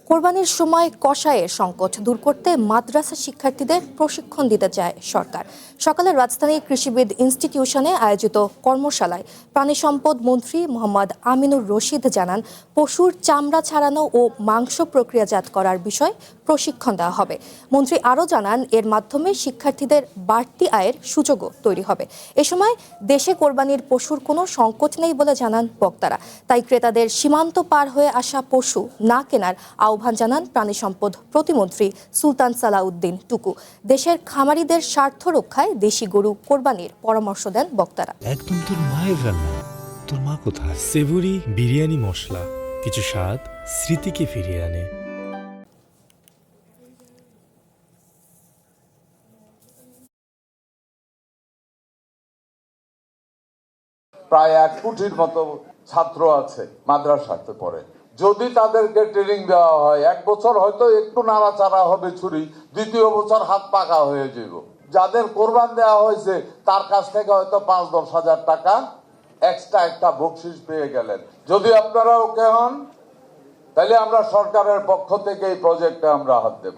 কোরবানির সময় কষায়ের সংকট দূর করতে মাদ্রাসা শিক্ষার্থীদের প্রশিক্ষণ দিতে চায় সরকার। সকালে রাজধানীর কৃষিবিদ ইনস্টিটিউশনে আয়োজিত কর্মশালায় প্রাণী সম্পদ মন্ত্রী মোহাম্মদ আমিনুর রশিদ জানান, পশুর চামড়া ছাড়ানো ও মাংস প্রক্রিয়াজাত করার বিষয় প্রশিক্ষণ দেওয়া হবে। মন্ত্রী আরও জানান, এর মাধ্যমে শিক্ষার্থীদের বাড়তি আয়ের সুযোগও তৈরি হবে। এ সময় দেশে কোরবানির পশুর কোনো সংকট নেই বলে জানান বক্তারা। তাই ক্রেতাদের সীমান্ত পার হয়ে আসা পশু না কেনার আহ্বান জানান প্রাণী সম্পদ প্রতিমন্ত্রী সুলতান সালাউদ্দিন টুকু। দেশের খামারিদের স্বার্থ রক্ষায় দেশি গরু কোরবানির পরামর্শ দেন বক্তারা। একদম তোর মায়ের রান্না। তোর মা কোথায়? সেভুরি বিরিয়ানি মশলা, কিছু স্বাদ স্মৃতিকে ফিরিয়ে আনে। প্রায় 1 কোটির মতো ছাত্র আছে মাদ্রাসাতে পড়ে। যদি তাদেরকে ট্রেনিং দেওয়া হয়, 1 বছর হয়তো একটু নাড়াচাড়া হবে ছুরি, দ্বিতীয় বছর হাত পাকা হয়ে যাব। যাদের কোরবান দেওয়া হয়েছে তার কাছ থেকে হয়তো 5-10 হাজার টাকা এক্সট্রা একটা বকশিস পেয়ে গেলেন। যদি আপনারা ওকে হন, তাহলে আমরা সরকারের পক্ষ থেকে এই প্রজেক্টে আমরা হাত দেব।